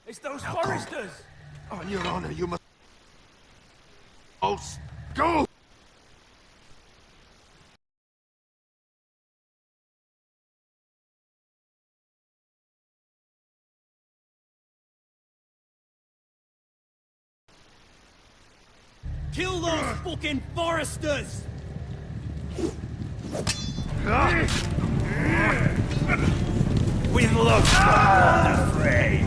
It's those foresters! On your honor, you must... Go! Kill those fucking foresters! We've lost the fray!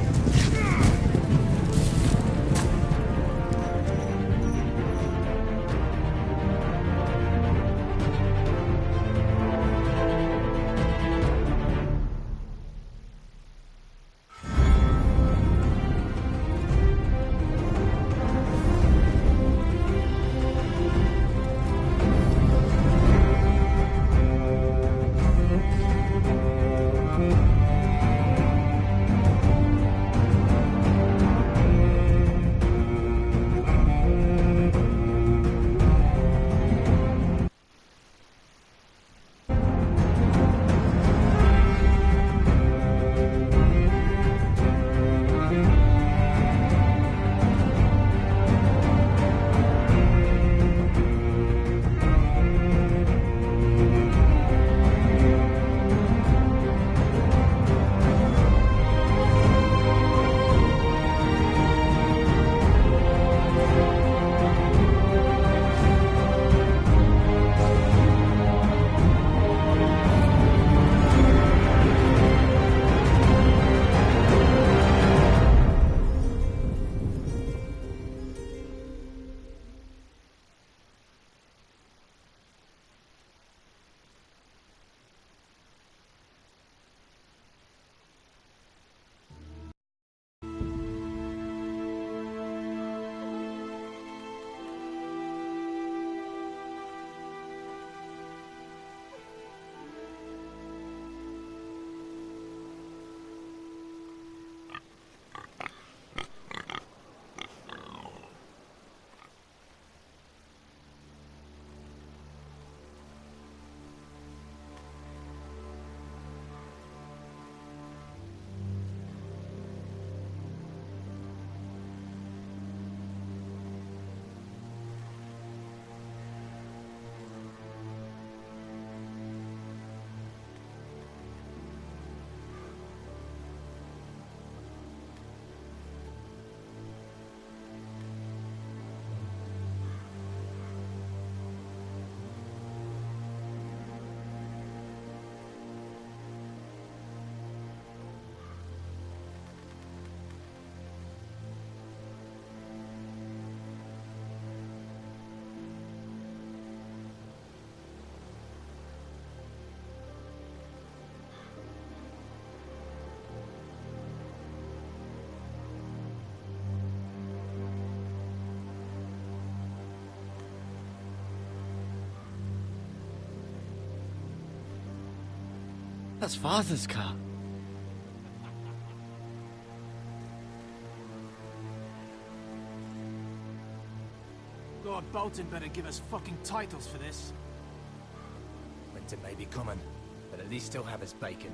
That's Father's car. Lord Bolton better give us fucking titles for this. Winter may be coming, but at least he'll have his bacon.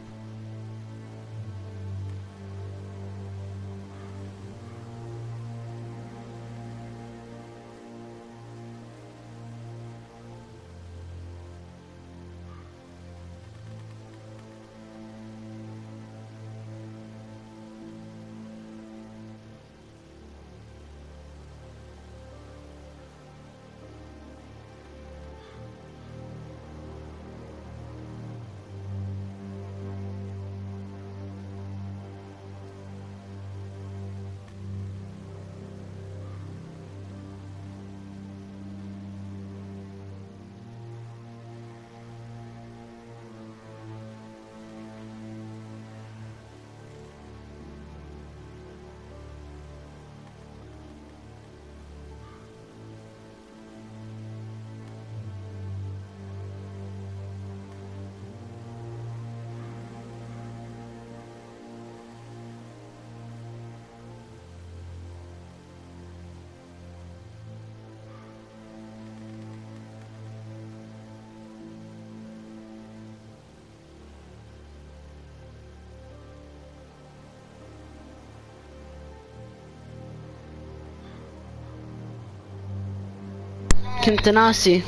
كنت ناسي.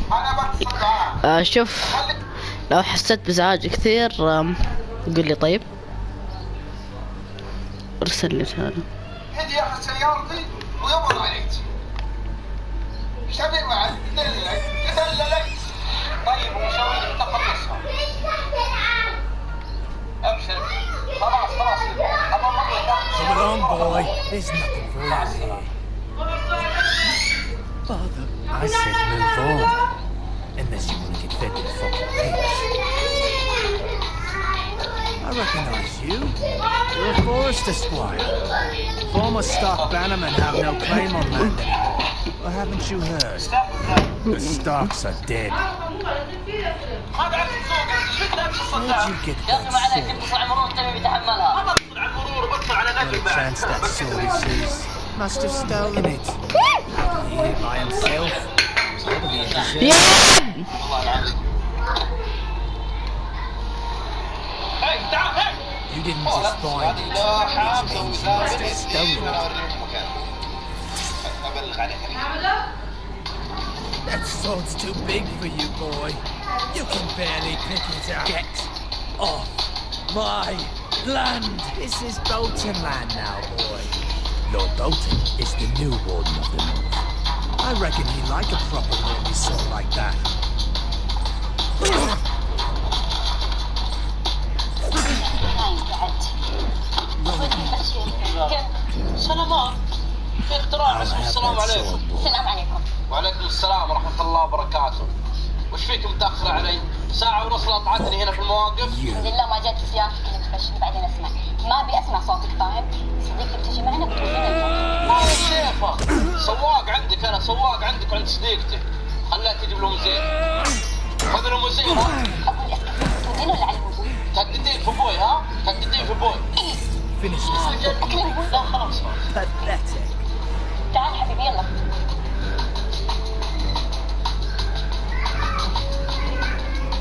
شوف لو حسيت بإزعاج كثير قل لي طيب. ارسل لي رسالة. هدي ياخذ سيارتي ويمر عليك. ايش تبي معك؟ يدللك. طيب ومسوي لك تخلصها. ابشر. خلاص ابى امر لك. Come on, boy. There's nothing for us here. Father, I said move on. Unless you want to get fed with fucking pigs. I recognise you. You're a forester squire. Former Stark bannermen have no claim on land anymore. Or haven't you heard? The Starks are dead. Where'd you get that sword? Well, a chance that sword he sees. Must have stolen it. Here by himself. Probably a deserter. You didn't just find it. Which means you must have stolen it. That sword's too big for you, boy. You can barely pick it up. Get off my land. This is Bolton land now, boy. Lord Bolton is the new warden of the North. I reckon he'd like a proper lordly sword like that. سلامات. في اختراع اسمه السلام عليكم. السلام عليكم. وعليكم السلام ورحمة الله وبركاته. وش فيك متأخرة علي؟ ساعة ونص قطعتني هنا في المواقف. الحمد لله ما جات سيارتك انك تبشر بعدين اسمع. ما ابي اسمع صوتك فاهم؟ صديقتي بتجي معنا بتوصلنا الجو. ما هي شيفة. سواق عندك انا سواق عندك وعند صديقتي. خليها تجيب له مزيد. خذ له مزيد ها؟ ابوي اسكت. تودين ولا على الوضوء؟ تهددين في ابوي ها؟ تهددين في ابوي. Finish this. لا خلاص. Pathetic. تعال حبيبي يلا.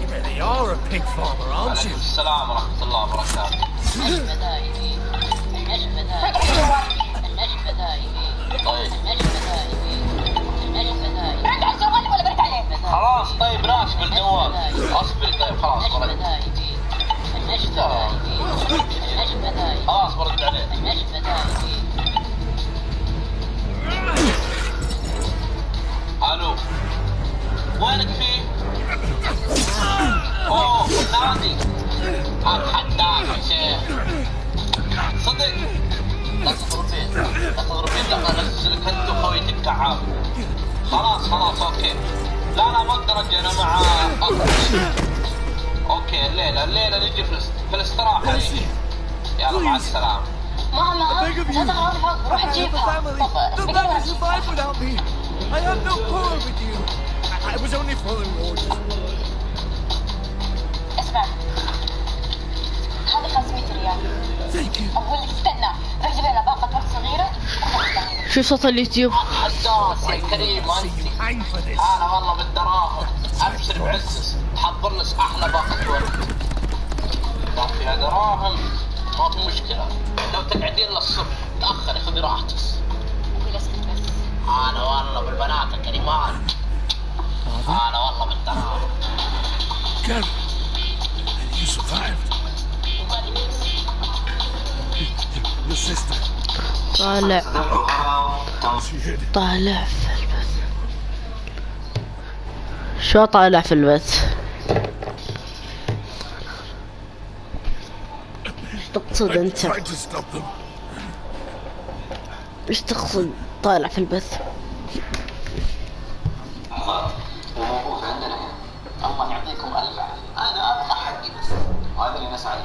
You really are a pig farmer, aren't you? السلام ورحمة الله وبركاته. النجم دائمي. النجم دائمي. النجم دائمي. طيب. النجم دائمي. النجم دائمي. رد على الجوال ولا برد عليه؟ خلاص طيب ناس بالجوال. اصبري طيب خلاص برد. النجم دائمي. النجم دائمي. النجم دائمي. خلاص برد عليه. النجم دائمي. الو. وينك فيه؟ اوه نادي. اتحداك يا شيخ. صدق. لا تضربين. لا تضربين لما انزلك انت وخويتك كعاب. خلاص اوكي. لا ما اقدر اجي انا مع اوكي الليلة نجي في الاستراحة نجي. يلا مع السلامة. ماما لا تغرفها روح تجيبها. I have no quarrel with you. I was only following orders. اسمع هذا 500 ريال. Thank you. أقول لك استنى روح جيب لنا باقة ورد صغيرة. شو صوت اليوتيوب؟ حساس يا كريم أنت. أنا والله بالدراهم. أبشر بعزز تحضر لك أحلى باقة ورد. إذا فيها دراهم ما في مشكلة. لو تقعدين للصبح تأخري خذي راحتك. أنا والله بالبنات الكريمات. أنا والله بالدراهم. Gary, you survived. Your sister. طالع She hid. طالع في البث. شو طالع في البث؟ ايش تقصد انت؟ Tried to stop them. ايش تقصد طالع في البث؟ وموجود عندنا هنا. الله يعطيكم ألف عافية. أنا أبغى حقي بس. وهذا اللي نسعى له.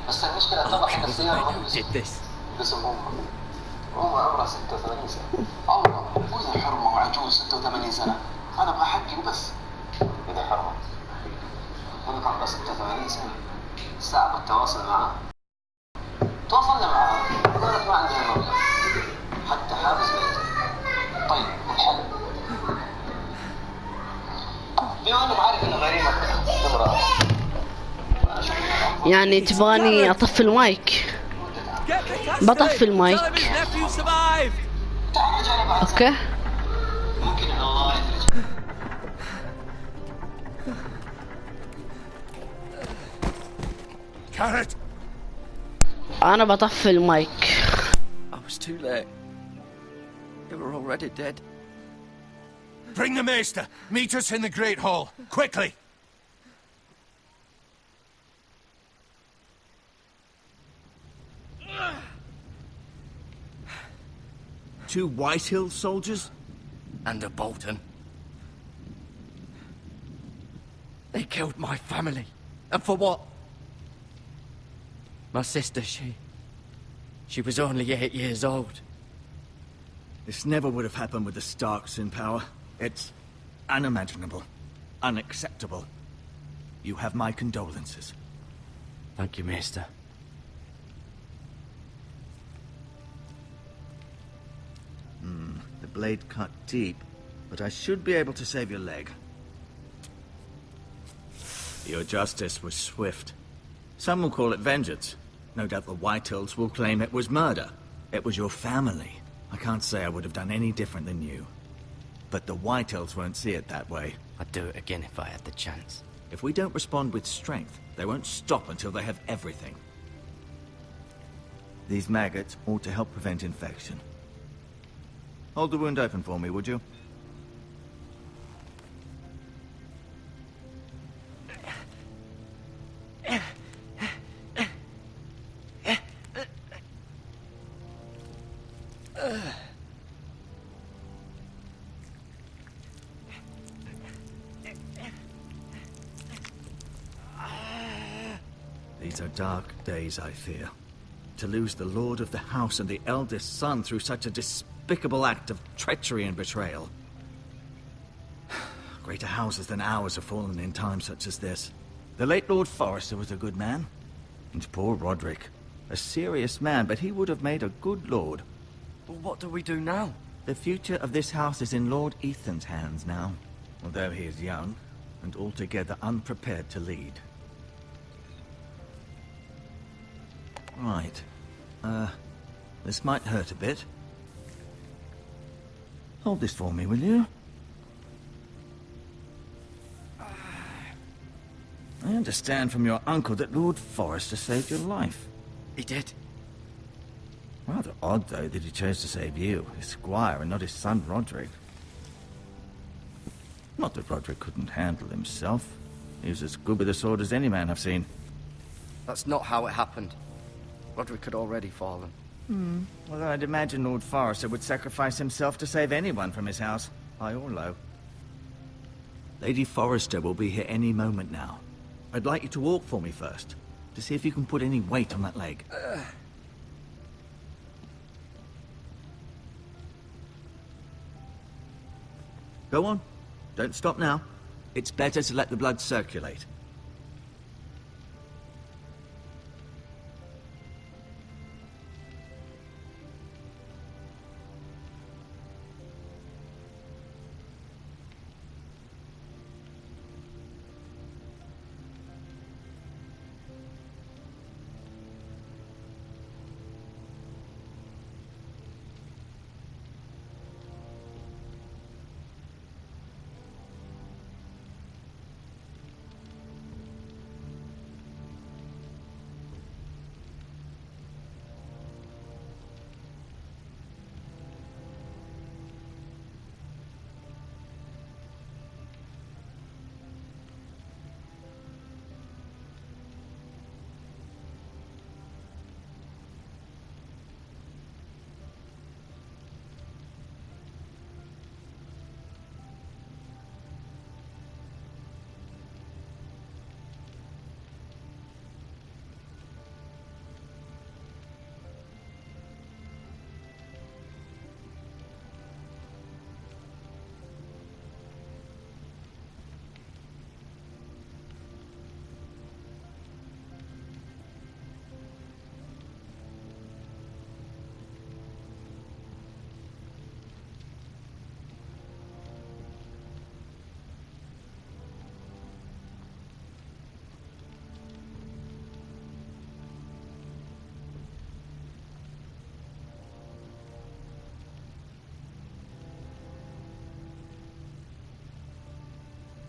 بس المشكلة اتضح إن السيارة باسم هو عمره 86 سنة. الله وإذا حرمة وعجوز 86 سنة. أنا أبغى حقي وبس. إذا حرمة. أنا عمره 86 سنة. صعب التواصل معاه. تواصلنا معاه. قالت ما عندنا مبلغ. حتى حافظ بيته. طيب الحل. بما انك عارف ان غريمة امرأة. يعني تبغاني اطفي المايك؟ بطفي المايك. اوكي. ممكن ان الله Carrot! انا بطفي المايك. I was too late. They were already dead. Bring the maester! Meet us in the Great Hall! Quickly! Two Whitehill soldiers? And a Bolton. They killed my family. And for what? My sister, she was only 8 years old. This never would have happened with the Starks in power. It's unimaginable. Unacceptable. You have my condolences. Thank you, Maester. The blade cut deep, but I should be able to save your leg. Your justice was swift. Some will call it vengeance. No doubt the Whitehills will claim it was murder. It was your family. I can't say I would have done any different than you. But the Whitehills won't see it that way. I'd do it again if I had the chance. If we don't respond with strength, they won't stop until they have everything. These maggots ought to help prevent infection. Hold the wound open for me, would you? These are dark days, I fear. To lose the lord of the house and the eldest son through such a despicable act of treachery and betrayal. Greater houses than ours have fallen in times such as this. The late Lord Forrester was a good man. And poor Roderick. A serious man, but he would have made a good lord. Well, what do we do now? The future of this house is in Lord Ethan's hands now. Although he is young, and altogether unprepared to lead. Right. This might hurt a bit. Hold this for me, will you? I understand from your uncle that Lord Forrester saved your life. He did. Rather odd, though, that he chose to save you, his squire, and not his son Roderick. Not that Roderick couldn't handle himself. He was as good with a sword as any man I've seen. That's not how it happened. Roderick had already fallen. Well, I'd imagine Lord Forrester would sacrifice himself to save anyone from his house, high or low. Lady Forrester will be here any moment now. I'd like you to walk for me first, to see if you can put any weight on that leg. Go on. Don't stop now. It's better to let the blood circulate.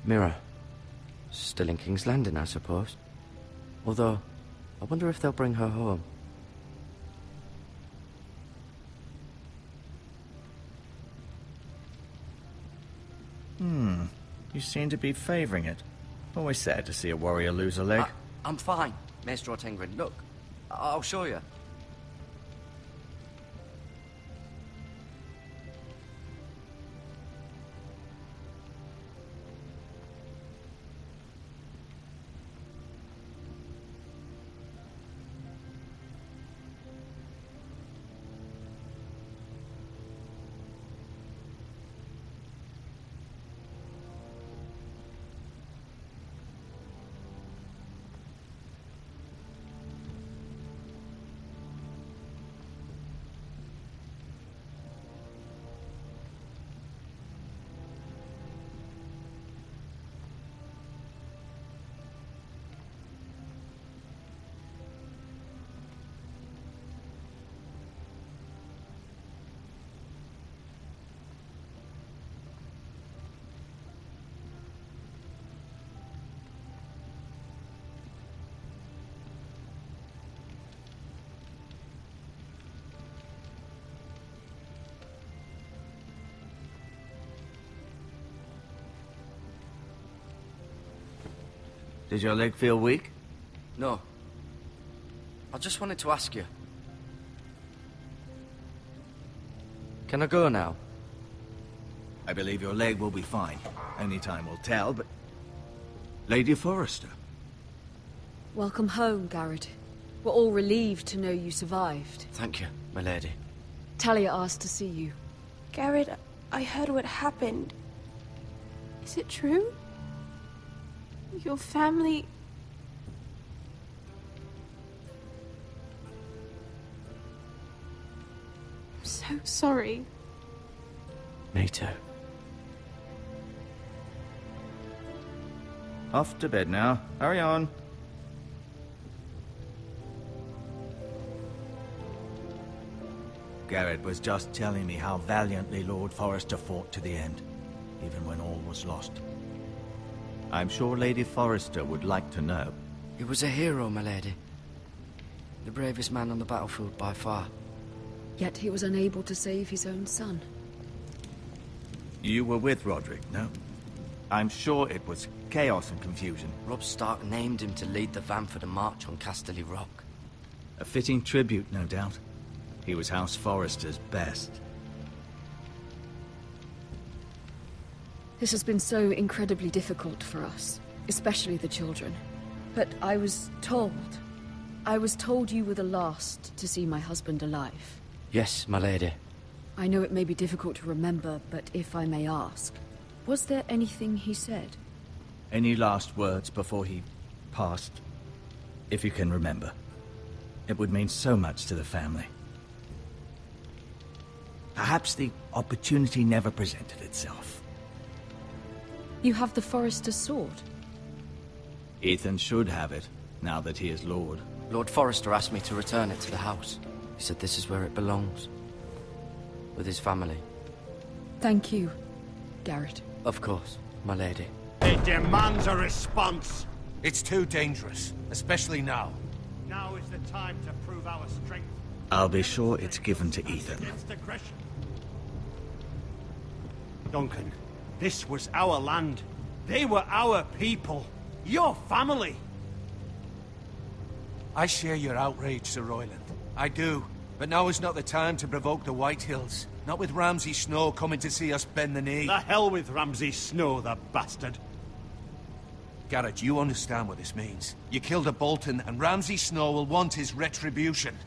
Mira. Still in King's Landing, I suppose. Although, I wonder if they'll bring her home. You seem to be favouring it. Always sad to see a warrior lose a leg. I'm fine, Maester Ortengrin. Look, I'll show you. Did your leg feel weak? No. I just wanted to ask you. Can I go now? I believe your leg will be fine. Only time will tell, but... Lady Forrester. Welcome home, Garrett. We're all relieved to know you survived. Thank you, my lady. Talia asked to see you. Garrett, I heard what happened. Is it true? Your family... I'm so sorry. Me too. Off to bed now. Hurry on. Garrett was just telling me how valiantly Lord Forrester fought to the end, even when all was lost. I'm sure Lady Forrester would like to know. He was a hero, my lady. The bravest man on the battlefield by far. Yet he was unable to save his own son. You were with Roderick, no? I'm sure it was chaos and confusion. Robb Stark named him to lead the van for the march on Casterly Rock. A fitting tribute, no doubt. He was House Forrester's best. This has been so incredibly difficult for us, especially the children. But I was told you were the last to see my husband alive. Yes, my lady. I know it may be difficult to remember, but if I may ask, was there anything he said? Any last words before he passed? If you can remember. It would mean so much to the family. Perhaps the opportunity never presented itself. You have the Forrester's sword. Ethan should have it, now that he is Lord. Lord Forrester asked me to return it to the house. He said this is where it belongs. With his family. Thank you, Garrett. Of course, my lady. It demands a response. It's too dangerous, especially now. Now is the time to prove our strength. I'll be sure it's given to Ethan. Against aggression. Duncan, this was our land. They were our people. Your family. I share your outrage, Sir Royland. I do. But now is not the time to provoke the Whitehills. Not with Ramsay Snow coming to see us bend the knee. The hell with Ramsay Snow, the bastard. Garrett, you understand what this means. You killed a Bolton, and Ramsay Snow will want his retribution.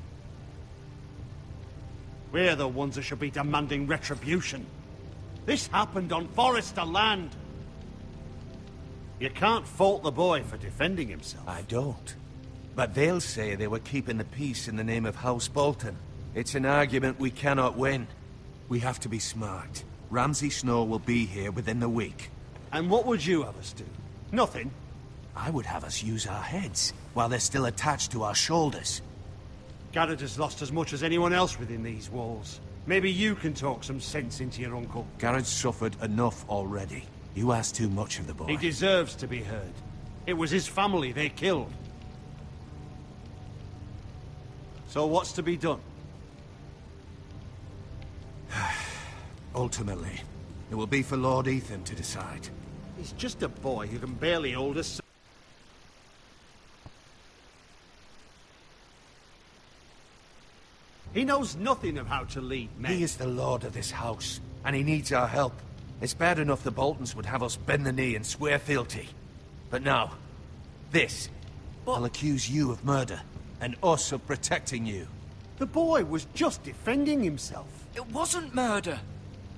We're the ones that should be demanding retribution. This happened on Forrester land. You can't fault the boy for defending himself. I don't. But they'll say they were keeping the peace in the name of House Bolton. It's an argument we cannot win. We have to be smart. Ramsay Snow will be here within the week. And what would you have us do? Nothing. I would have us use our heads, while they're still attached to our shoulders. Garrett has lost as much as anyone else within these walls. Maybe you can talk some sense into your uncle. Garrett's suffered enough already. You ask too much of the boy. He deserves to be heard. It was his family they killed. So what's to be done? Ultimately, it will be for Lord Ethan to decide. He's just a boy who can barely hold a... He knows nothing of how to lead men. He is the lord of this house, and he needs our help. It's bad enough the Boltons would have us bend the knee and swear fealty. But now, this. I'll accuse you of murder, and us of protecting you. The boy was just defending himself. It wasn't murder.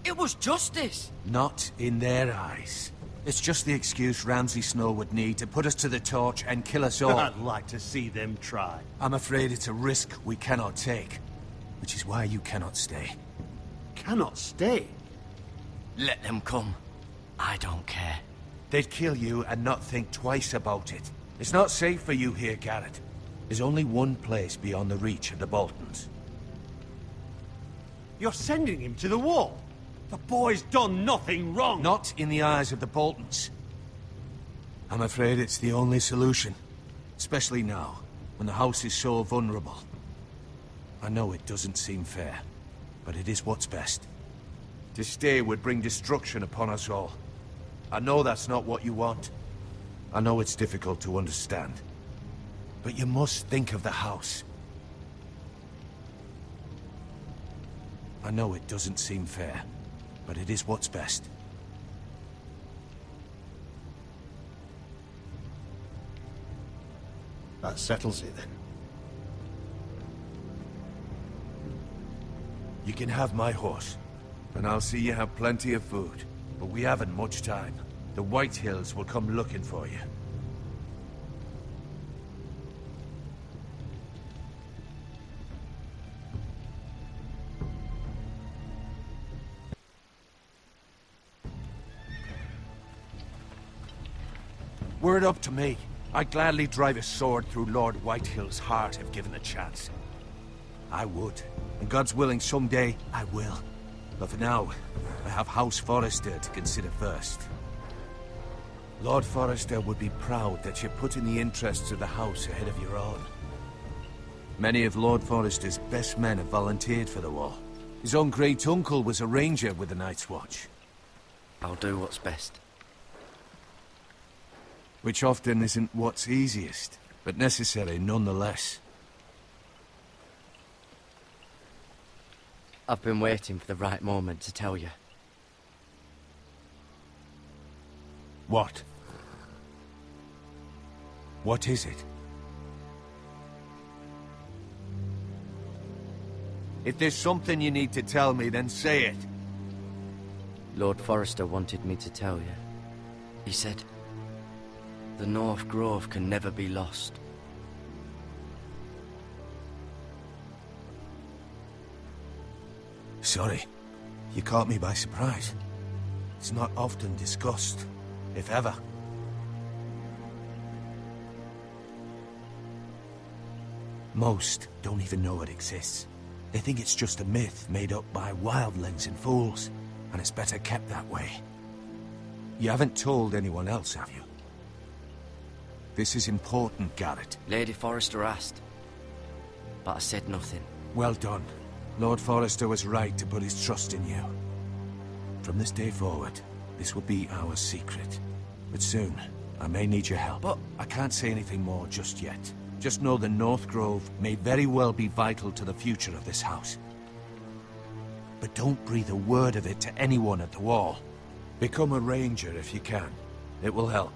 It was justice. Not in their eyes. It's just the excuse Ramsay Snow would need to put us to the torch and kill us all. I'd like to see them try. I'm afraid it's a risk we cannot take. Which is why you cannot stay. Cannot stay? Let them come. I don't care. They'd kill you and not think twice about it. It's not safe for you here, Garrett. There's only one place beyond the reach of the Boltons. You're sending him to the wall? The boy's done nothing wrong! Not in the eyes of the Boltons. I'm afraid it's the only solution. Especially now, when the house is so vulnerable. I know it doesn't seem fair, but it is what's best. To stay would bring destruction upon us all. I know that's not what you want. I know it's difficult to understand. But you must think of the house. I know it doesn't seem fair, but it is what's best. That settles it then. You can have my horse, and I'll see you have plenty of food. But we haven't much time. The White Hills will come looking for you. Were it up to me, I'd gladly drive a sword through Lord Whitehill's heart if given the chance. I would. And God's willing, someday, I will. But for now, I have House Forrester to consider first. Lord Forrester would be proud that you're putting the interests of the house ahead of your own. Many of Lord Forrester's best men have volunteered for the war. His own great-uncle was a ranger with the Night's Watch. I'll do what's best. Which often isn't what's easiest, but necessary nonetheless. I've been waiting for the right moment to tell you. What? What is it? If there's something you need to tell me, then say it. Lord Forrester wanted me to tell you. He said, the North Grove can never be lost. Sorry. You caught me by surprise. It's not often discussed, if ever. Most don't even know it exists. They think it's just a myth made up by wildlings and fools, and it's better kept that way. You haven't told anyone else, have you? This is important, Garrett. Lady Forrester asked, but I said nothing. Well done. Lord Forrester was right to put his trust in you. From this day forward, this will be our secret. But soon, I may need your help. But I can't say anything more just yet. Just know the North Grove may very well be vital to the future of this house. But don't breathe a word of it to anyone at the wall. Become a ranger if you can. It will help.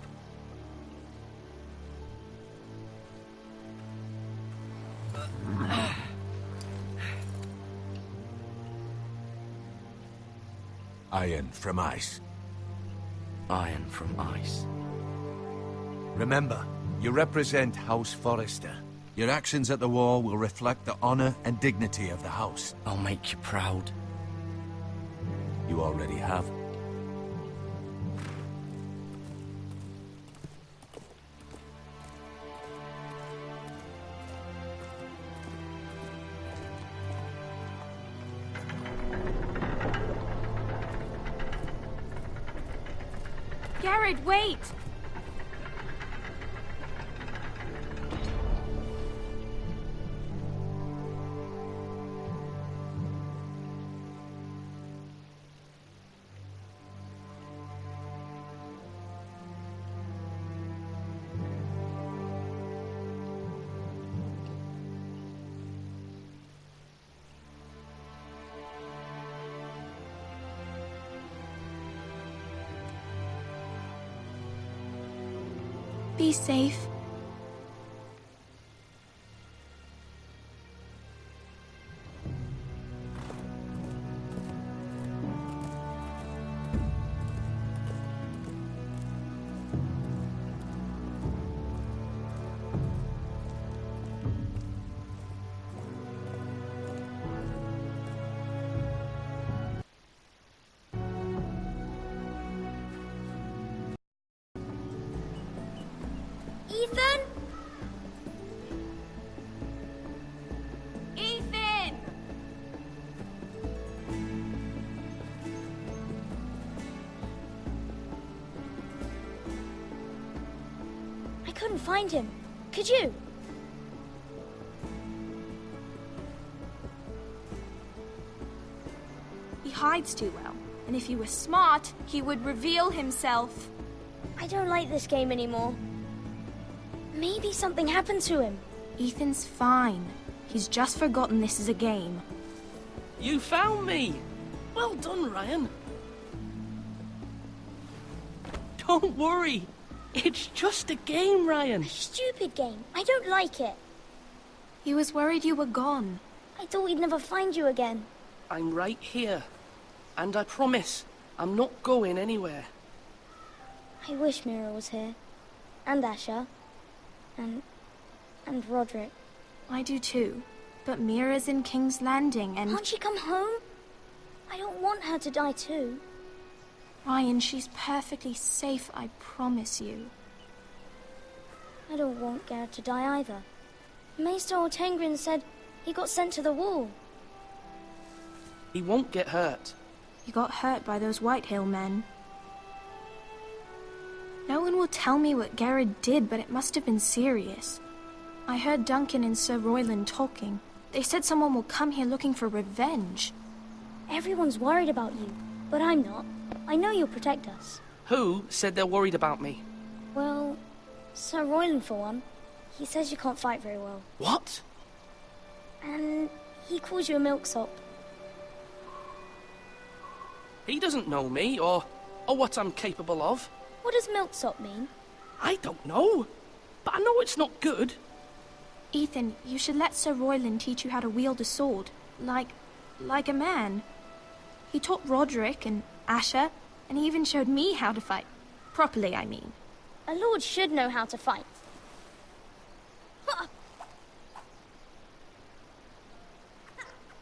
Iron from ice. Iron from ice. Remember, you represent House Forrester. Your actions at the war will reflect the honor and dignity of the house. I'll make you proud. You already have. Garrett, wait! Be safe. Ethan? Ethan! I couldn't find him. Could you? He hides too well, and if he were smart, he would reveal himself. I don't like this game anymore. Maybe something happened to him. Ethan's fine. He's just forgotten this is a game. You found me! Well done, Ryan. Don't worry. It's just a game, Ryan. A stupid game. I don't like it. He was worried you were gone. I thought we'd never find you again. I'm right here. And I promise, I'm not going anywhere. I wish Mira was here. And Asher. And Roderick. I do too. But Mira's in King's Landing and... Can't she come home? I don't want her to die too. Ryan, she's perfectly safe, I promise you. I don't want Garrett to die either. Maester Ortengrin said he got sent to the wall. He won't get hurt. He got hurt by those Whitehill men. No one will tell me what Garrett did, but it must have been serious. I heard Duncan and Sir Royland talking. They said someone will come here looking for revenge. Everyone's worried about you, but I'm not. I know you'll protect us. Who said they're worried about me? Well, Sir Royland for one. He says you can't fight very well. What? And he calls you a milksop. He doesn't know me, or what I'm capable of. What does milksop mean? I don't know, but I know it's not good. Ethan, you should let Sir Royland teach you how to wield a sword, like a man. He taught Roderick and Asher, and he even showed me how to fight. Properly, I mean. A lord should know how to fight.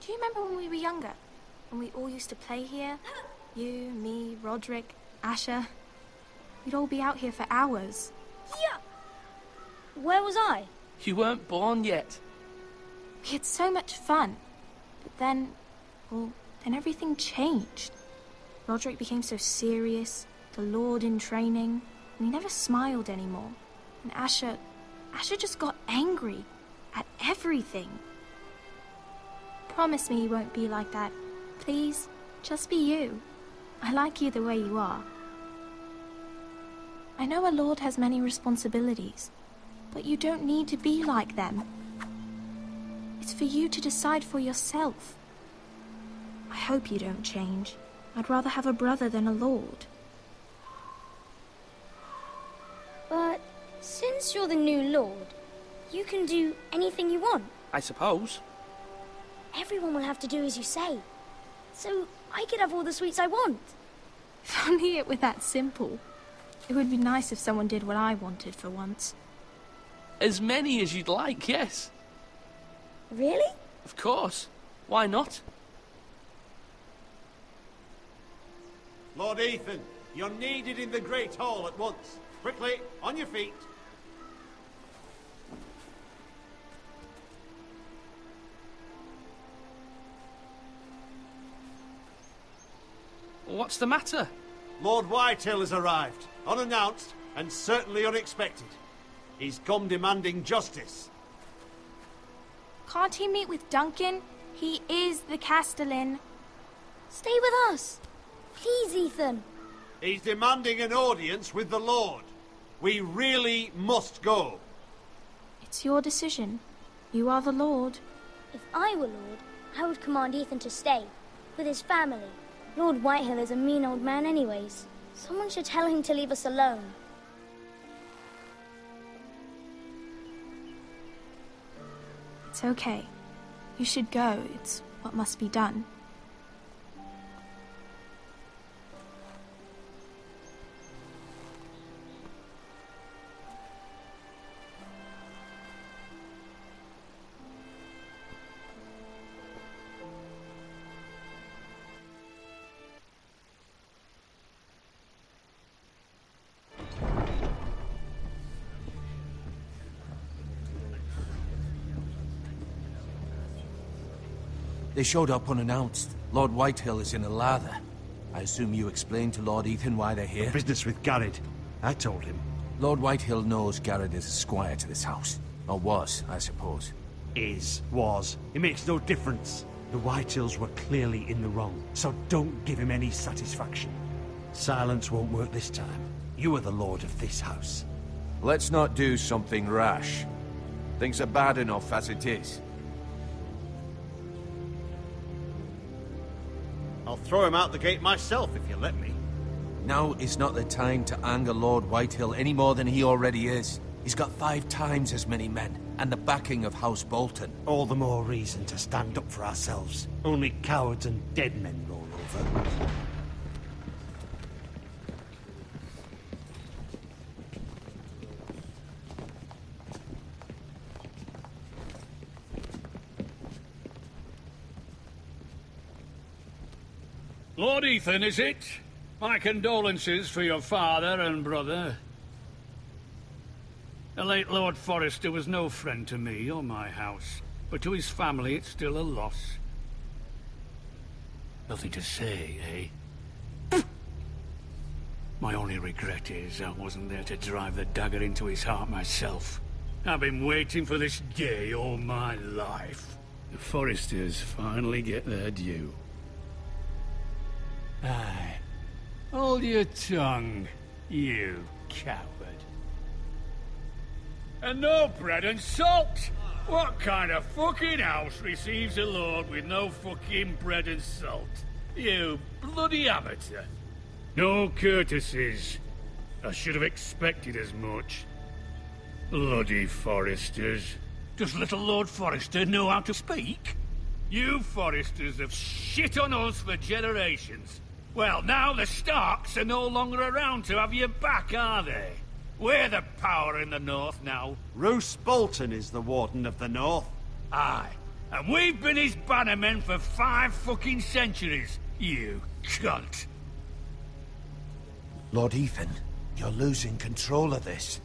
Do you remember when we were younger? When we all used to play here? You, me, Roderick, Asher. We'd all be out here for hours. Yeah! Where was I? You weren't born yet. We had so much fun. But then, then everything changed. Roderick became so serious, the Lord in training, and he never smiled anymore. And Asher just got angry at everything. Promise me you won't be like that. Please, just be you. I like you the way you are. I know a lord has many responsibilities, but you don't need to be like them. It's for you to decide for yourself. I hope you don't change. I'd rather have a brother than a lord. But since you're the new lord, you can do anything you want. I suppose. Everyone will have to do as you say. So I could have all the sweets I want. If only it were that simple. It would be nice if someone did what I wanted for once. As many as you'd like, yes. Really? Of course. Why not? Lord Ethan, you're needed in the Great Hall at once. Quickly, on your feet. What's the matter? Lord Whitehill has arrived, unannounced and certainly unexpected. He's come demanding justice. Can't he meet with Duncan? He is the Castellan. Stay with us. Please, Ethan. He's demanding an audience with the Lord. We really must go. It's your decision. You are the Lord. If I were Lord, I would command Ethan to stay, with his family. Lord Whitehill is a mean old man anyways. Someone should tell him to leave us alone. It's okay. You should go. It's what must be done. They showed up unannounced. Lord Whitehill is in a lather. I assume you explained to Lord Ethan why they're here? Business with Garrett. I told him. Lord Whitehill knows Garrett is a squire to this house. Or was, I suppose. Was. It makes no difference. The Whitehills were clearly in the wrong, so don't give him any satisfaction. Silence won't work this time. You are the lord of this house. Let's not do something rash. Things are bad enough as it is. I'll throw him out the gate myself if you let me. Now is not the time to anger Lord Whitehill any more than he already is. He's got 5 times as many men, and the backing of House Bolton. All the more reason to stand up for ourselves. Only cowards and dead men roll over. Lord Ethan, is it? My condolences for your father and brother. The late Lord Forrester was no friend to me or my house, but to his family it's still a loss. Nothing to say, eh? My only regret is I wasn't there to drive the dagger into his heart myself. I've been waiting for this day all my life. The Forresters finally get their due. Aye. Hold your tongue, you coward. And no bread and salt! What kind of fucking house receives a lord with no fucking bread and salt? You bloody amateur. No courtesies. I should have expected as much. Bloody Forresters. Does little Lord Forrester know how to speak? You Forresters have shit on us for generations. Well, now the Starks are no longer around to have your back, are they? We're the power in the north now. Roose Bolton is the Warden of the North. Aye. And we've been his bannermen for 5 fucking centuries, you cunt. Lord Ethan, you're losing control of this.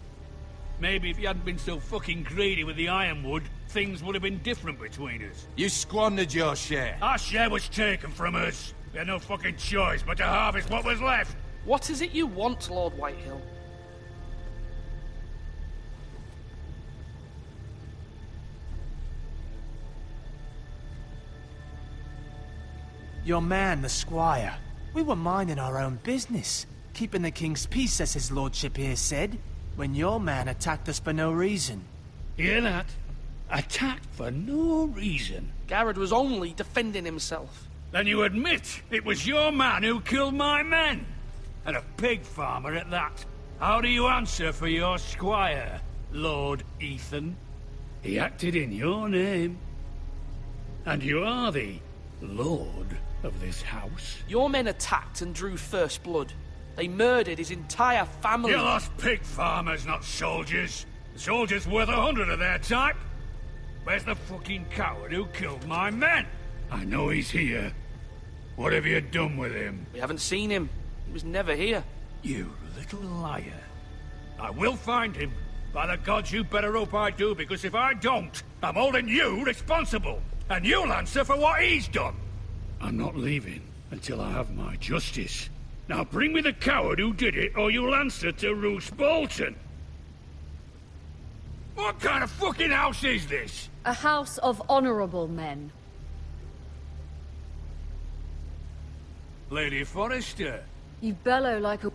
Maybe if you hadn't been so fucking greedy with the ironwood, things would have been different between us. You squandered your share. Our share was taken from us. We had no fucking choice but to harvest what was left. What is it you want, Lord Whitehill? Your man, the squire. We were minding our own business, keeping the king's peace, as his lordship here said, when your man attacked us for no reason. Hear that? Attacked for no reason. Garrett was only defending himself. Then you admit it was your man who killed my men? And a pig farmer at that. How do you answer for your squire, Lord Ethan? He acted in your name. And you are the lord of this house. Your men attacked and drew first blood. They murdered his entire family. You lost pig farmers, not soldiers. The soldiers worth 100 of their type. Where's the fucking coward who killed my men? I know he's here. What have you done with him? We haven't seen him. He was never here. You little liar. I will find him. By the gods, you better hope I do, because if I don't, I'm holding you responsible. And you'll answer for what he's done. I'm not leaving until I have my justice. Now bring me the coward who did it, or you'll answer to Roose Bolton. What kind of fucking house is this? A house of honorable men. Lady Forrester. You bellow like a...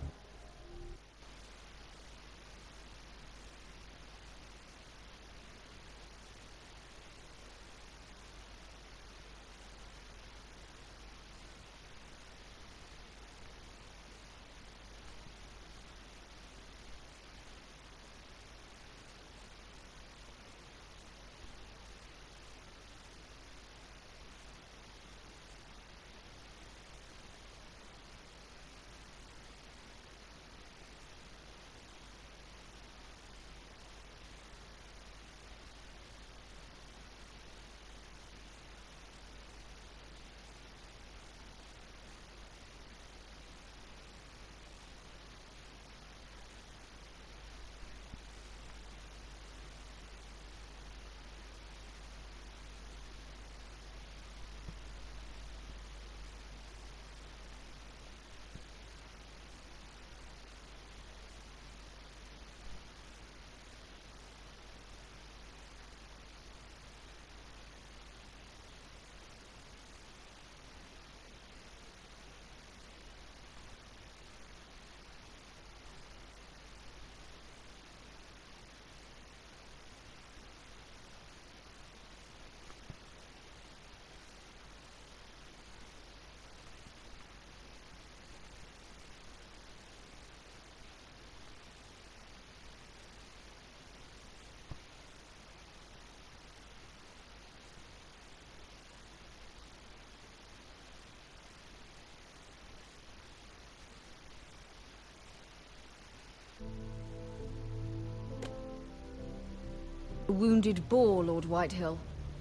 A wounded boar, Lord Whitehill.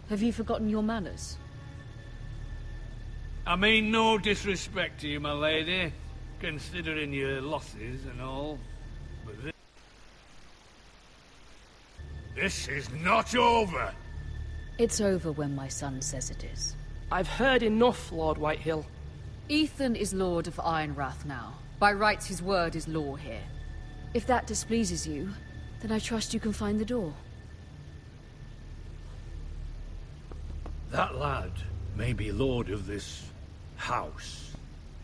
Have you forgotten your manners? I mean no disrespect to you, my lady, considering your losses and all, but this is not over. It's over when my son says it is. I've heard enough, Lord Whitehill. Ethan is Lord of Ironrath now. By rights, his word is law here. If that displeases you, then I trust you can find the door. That lad may be lord of this house,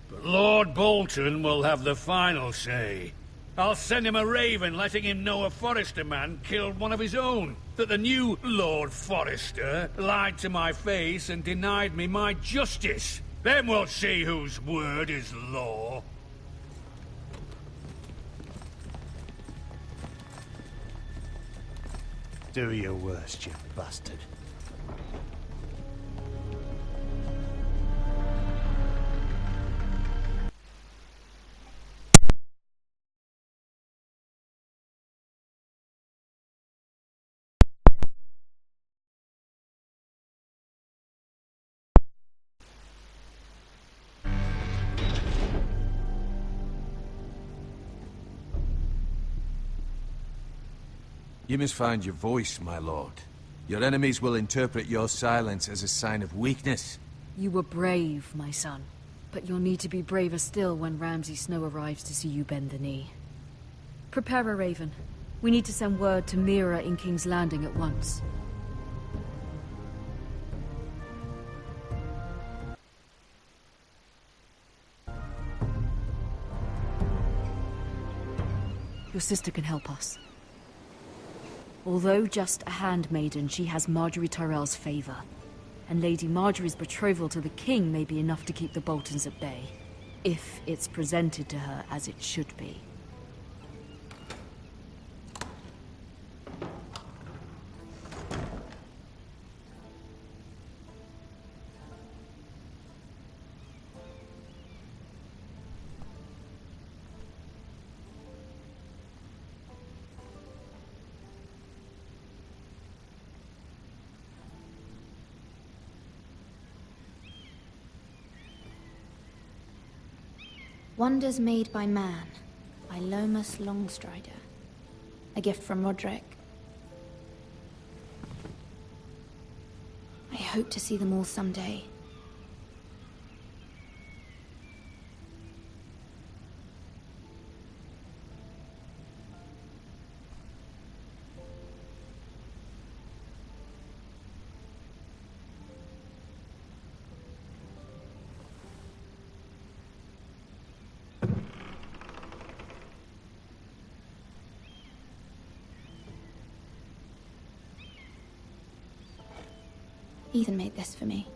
but Lord Bolton will have the final say. I'll send him a raven letting him know a Forrester man killed one of his own, that the new Lord Forrester lied to my face and denied me my justice. Then we'll see whose word is law. Do your worst, you bastard. You must find your voice, my lord. Your enemies will interpret your silence as a sign of weakness. You were brave, my son. But you'll need to be braver still when Ramsay Snow arrives to see you bend the knee. Prepare a raven. We need to send word to Mira in King's Landing at once. Your sister can help us. Although just a handmaiden, she has Marjorie Tyrell's favor. And Lady Marjorie's betrothal to the king may be enough to keep the Boltons at bay. If it's presented to her as it should be. Wonders Made by Man, by Lomas Longstrider. A gift from Roderick. I hope to see them all someday. Ethan made this for me.